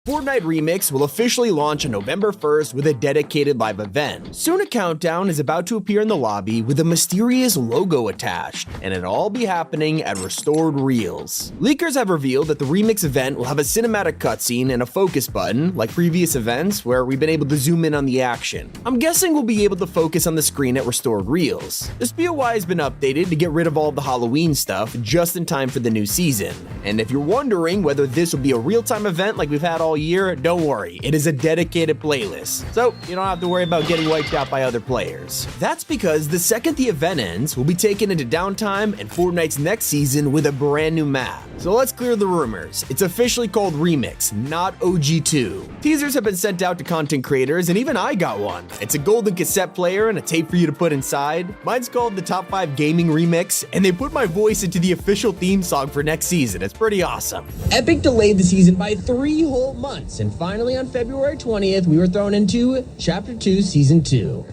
Fortnite Remix will officially launch on November 1st with a dedicated live event. Soon a countdown is about to appear in the lobby with a mysterious logo attached, and it'll all be happening at Restored Reels. Leakers have revealed that the Remix event will have a cinematic cutscene and a focus button, like previous events where we've been able to zoom in on the action. I'm guessing we'll be able to focus on the screen at Restored Reels. This BOI has been updated to get rid of all the Halloween stuff just in time for the new season. And if you're wondering whether this will be a real-time event like we've had all year, don't worry, it is a dedicated playlist, so you don't have to worry about getting wiped out by other players. That's because the second the event ends, we'll be taken into downtime and Fortnite's next season with a brand new map. So let's clear the rumors. It's officially called Remix, not OG2. Teasers have been sent out to content creators, and even I got one. It's a golden cassette player and a tape for you to put inside. Mine's called the Top 5 Gaming Remix, and they put my voice into the official theme song for next season. It's pretty awesome. Epic delayed the season by 3 whole months, and finally on February 20th, we were thrown into Chapter 2, Season 2.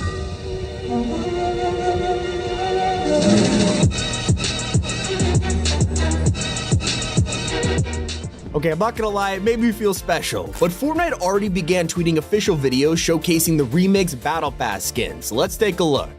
Okay, I'm not gonna lie, it made me feel special, but Fortnite already began tweeting official videos showcasing the Remix Battle Pass skins. Let's take a look.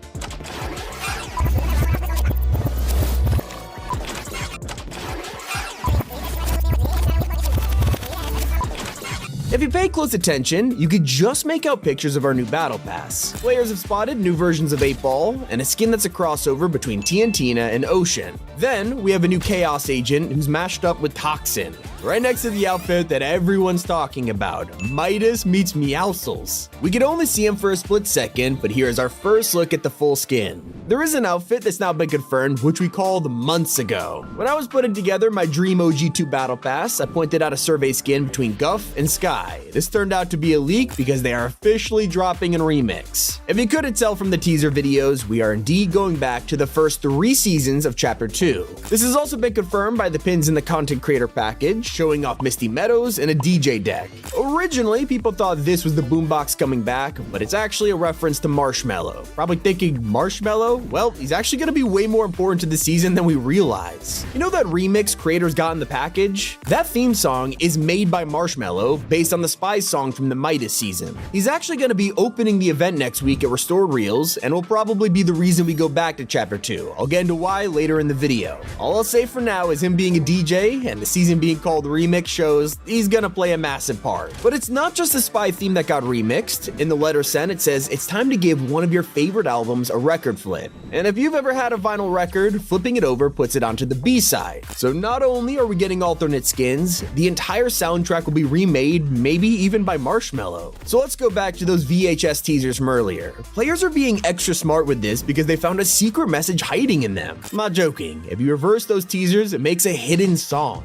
If you pay close attention, you could just make out pictures of our new Battle Pass. Players have spotted new versions of 8-Ball, and a skin that's a crossover between TNTina and Ocean. Then, we have a new Chaos Agent who's mashed up with Toxin, right next to the outfit that everyone's talking about, Midas meets Meowscles. We could only see him for a split second, but here's our first look at the full skin. There is an outfit that's now been confirmed, which we called months ago. When I was putting together my dream OG2 Battle Pass, I pointed out a survey skin between Guff and Sky. This turned out to be a leak because they are officially dropping in Remix. If you couldn't tell from the teaser videos, we are indeed going back to the first 3 seasons of Chapter 2. This has also been confirmed by the pins in the content creator package, showing off Misty Meadows and a DJ deck. Originally, people thought this was the boombox coming back, but it's actually a reference to Marshmello. Probably thinking Marshmello? Well, he's actually going to be way more important to the season than we realize. You know that Remix creators got in the package? That theme song is made by Marshmello based on the Spy song from the Midas season. He's actually going to be opening the event next week at Restored Reels, and will probably be the reason we go back to Chapter 2. I'll get into why later in the video. All I'll say for now is him being a DJ and the season being called Remix shows he's gonna play a massive part. But it's not just the Spy theme that got remixed. In the letter sent, it says it's time to give one of your favorite albums a record flip. And if you've ever had a vinyl record, flipping it over puts it onto the B-side. So not only are we getting alternate skins, the entire soundtrack will be remade, maybe even by Marshmello. So let's go back to those VHS teasers from earlier. Players are being extra smart with this because they found a secret message hiding in them. I'm not joking. If you reverse those teasers, it makes a hidden song.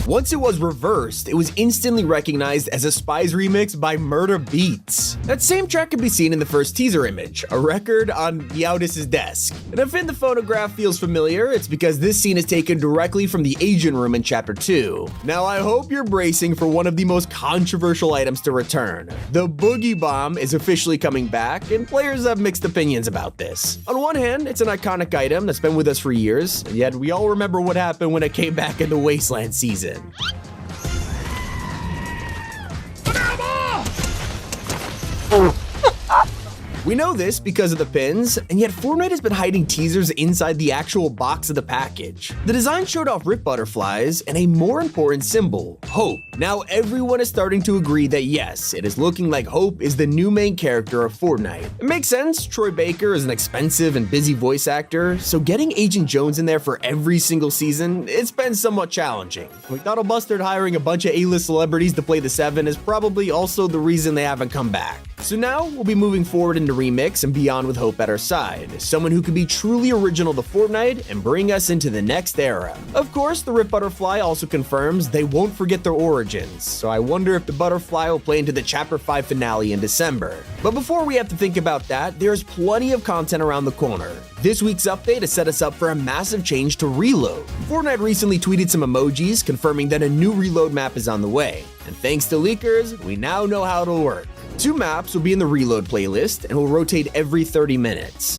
Once it was reversed, it was instantly recognized as a Spies remix by Murder Beats. That same track can be seen in the first teaser image, a record on Meowdis' desk. And if in the photograph feels familiar, it's because this scene is taken directly from the Asian room in Chapter 2. Now I hope you're bracing for one of the most controversial items to return. The Boogie Bomb is officially coming back, and players have mixed opinions about this. On one hand, it's an iconic item that's been with us for years, and yet we all remember what happened when it came back in the Wasteland season. We know this because of the pins, and yet Fortnite has been hiding teasers inside the actual box of the package. The design showed off rip butterflies and a more important symbol, Hope. Now everyone is starting to agree that yes, it is looking like Hope is the new main character of Fortnite. It makes sense, Troy Baker is an expensive and busy voice actor, so getting Agent Jones in there for every single season, it's been somewhat challenging. McDonald Mustard hiring a bunch of A-list celebrities to play the 7 is probably also the reason they haven't come back. So now we'll be moving forward into Remix and beyond with Hope at our side, someone who can be truly original to Fortnite and bring us into the next era. Of course, the Rip Butterfly also confirms they won't forget their origins, so I wonder if the butterfly will play into the Chapter 5 finale in December. But before we have to think about that, there's plenty of content around the corner. This week's update has set us up for a massive change to Reload. Fortnite recently tweeted some emojis confirming that a new Reload map is on the way, and thanks to leakers, we now know how it'll work. 2 maps will be in the reload playlist and will rotate every 30 minutes.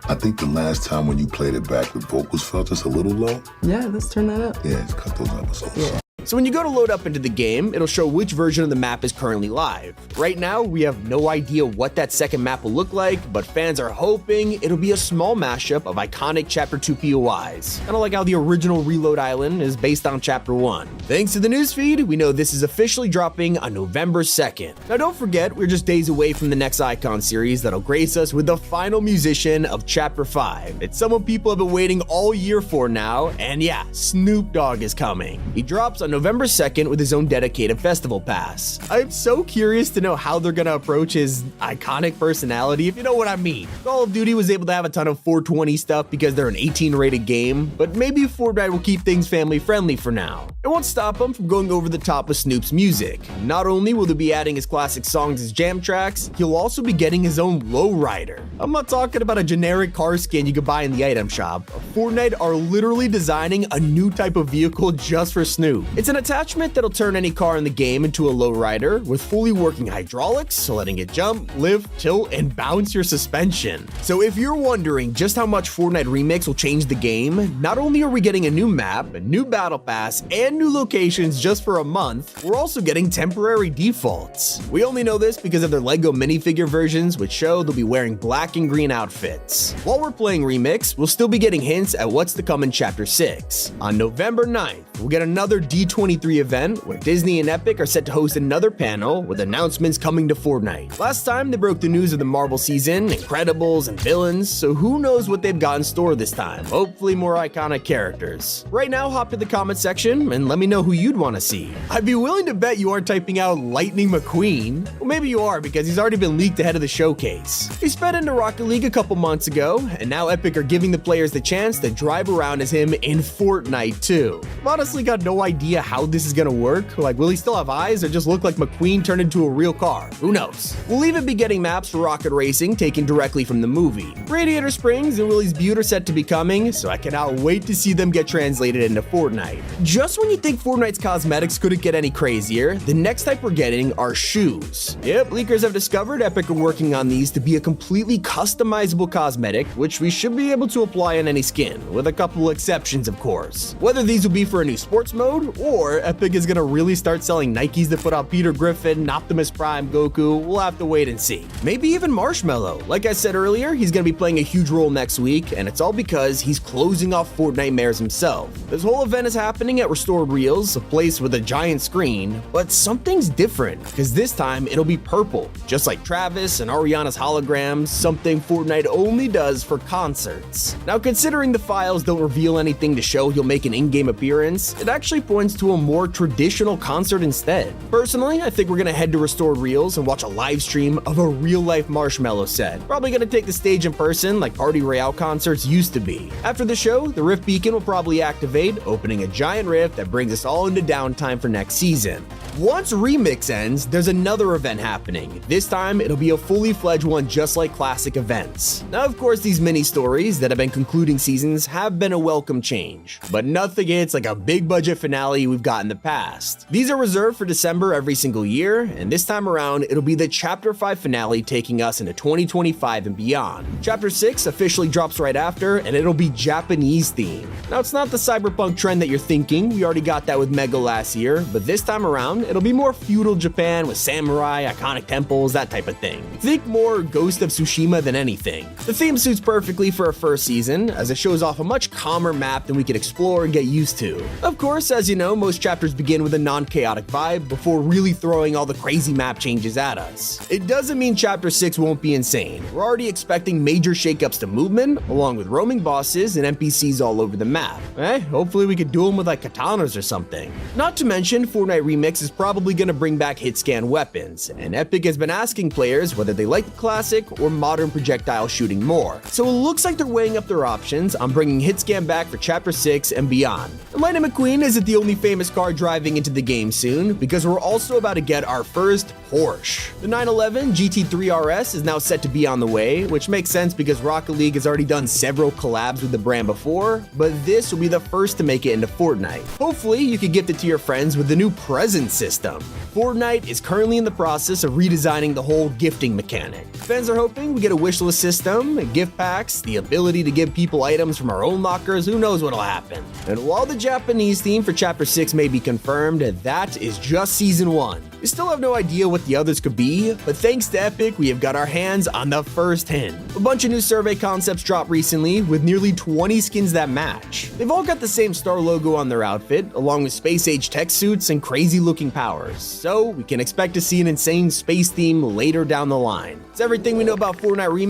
I think the last time when you played it back, the vocals felt just a little low. Yeah, let's turn that up. Yeah, just cut those up. So. So when you go to load up into the game, it'll show which version of the map is currently live. Right now, we have no idea what that second map will look like, but fans are hoping it'll be a small mashup of iconic Chapter 2 POIs, kind of like how the original Reload Island is based on Chapter 1. Thanks to the newsfeed, we know this is officially dropping on November 2nd. Now don't forget, we're just days away from the next Icon series that'll grace us with the final musician of Chapter 5. It's someone people have been waiting all year for now, and yeah, Snoop Dogg is coming. He drops on November 2nd with his own dedicated festival pass. I'm so curious to know how they're gonna approach his iconic personality, if you know what I mean. Call of Duty was able to have a ton of 420 stuff because they're an 18 rated game, but maybe Fortnite will keep things family friendly for now. It won't stop him from going over the top with Snoop's music. Not only will they be adding his classic songs as jam tracks, he'll also be getting his own lowrider. I'm not talking about a generic car skin you could buy in the item shop. Fortnite are literally designing a new type of vehicle just for Snoop. It's an attachment that'll turn any car in the game into a lowrider with fully working hydraulics, letting it jump, lift, tilt, and bounce your suspension. So if you're wondering just how much Fortnite Remix will change the game, not only are we getting a new map, a new battle pass, and new locations just for a month, we're also getting temporary defaults. We only know this because of their LEGO minifigure versions, which show they'll be wearing black and green outfits. While we're playing Remix, we'll still be getting hints at what's to come in Chapter 6. On November 9th, we'll get another D23 event where Disney and Epic are set to host another panel with announcements coming to Fortnite. Last time they broke the news of the Marvel season, Incredibles, and villains, so who knows what they've got in store this time. Hopefully more iconic characters. Right now, hop to the comment section and let me know who you'd want to see. I'd be willing to bet you aren't typing out Lightning McQueen. Well, maybe you are because he's already been leaked ahead of the showcase. He sped into Rocket League a couple months ago, and now Epic are giving the players the chance to drive around as him in Fortnite too. I've honestly got no idea how this is gonna work. Like, will he still have eyes or just look like McQueen turned into a real car? Who knows? We'll even be getting maps for Rocket Racing taken directly from the movie. Radiator Springs and Willie's Butte are set to be coming, so I cannot wait to see them get translated into Fortnite. Just when you think Fortnite's cosmetics couldn't get any crazier, the next type we're getting are shoes. Yep, leakers have discovered Epic are working on these to be a completely customizable cosmetic, which we should be able to apply on any skin, with a couple exceptions of course. Whether these will be for a new sports mode, or Epic is gonna really start selling Nikes that put out Peter Griffin, Optimus Prime, Goku, we'll have to wait and see. Maybe even Marshmallow. Like I said earlier, he's gonna be playing a huge role next week, and it's all because he's closing off Fortnite Mares himself. This whole event is happening at Restored Reels, a place with a giant screen, but something's different, because this time it'll be purple, just like Travis and Ariana's holograms, something Fortnite only does for concerts. Now, considering the files don't reveal anything to show he'll make an in-game appearance, it actually points to a more traditional concert instead. Personally, I think we're gonna head to Restored Reels and watch a live stream of a real-life Marshmallow set. Probably gonna take the stage in person like Party Royale concerts used to be. After the show, the Rift Beacon will probably activate, opening a giant rift that brings us all into downtime for next season. Once Remix ends, there's another event happening. This time, it'll be a fully fledged one just like classic events. Now, of course, these mini stories that have been concluding seasons have been a welcome change, but nothing hits like a big budget finale we've got in the past. These are reserved for December every single year, and this time around, it'll be the Chapter 5 finale taking us into 2025 and beyond. Chapter 6 officially drops right after, and it'll be Japanese themed. Now, it's not the cyberpunk trend that you're thinking, we already got that with Mega last year, but this time around, it'll be more feudal Japan with samurai, iconic temples, that type of thing. Think more Ghost of Tsushima than anything. The theme suits perfectly for a first season, as it shows off a much calmer map than we could explore and get used to. Of course, as you know, most chapters begin with a non-chaotic vibe before really throwing all the crazy map changes at us. It doesn't mean Chapter 6 won't be insane. We're already expecting major shakeups to movement, along with roaming bosses and NPCs all over the map. Hopefully we could do them with like katanas or something. Not to mention, Fortnite Remix is probably gonna bring back hit scan weapons, and Epic has been asking players whether they like the classic or modern projectile shooting more. So it looks like they're weighing up their options on bringing hit scan back for Chapter 6 and beyond. And Lightning McQueen isn't the only famous car driving into the game soon, because we're also about to get our first Porsche. The 911 GT3 RS is now set to be on the way, which makes sense because Rocket League has already done several collabs with the brand before, but this will be the first to make it into Fortnite. Hopefully, you can gift it to your friends with the new present system. Fortnite is currently in the process of redesigning the whole gifting mechanic. Fans are hoping we get a wishlist system, gift packs, the ability to give people items from our own lockers, who knows what'll happen. And while the Japanese theme for Chapter 6 may be confirmed, that is just Season 1. We still have no idea what the others could be, but thanks to Epic, we have got our hands on the first hint. A bunch of new survey concepts dropped recently, with nearly 20 skins that match. They've all got the same star logo on their outfit, along with space-age tech suits and crazy-looking powers, so we can expect to see an insane space theme later down the line. It's everything we know about Fortnite Remake.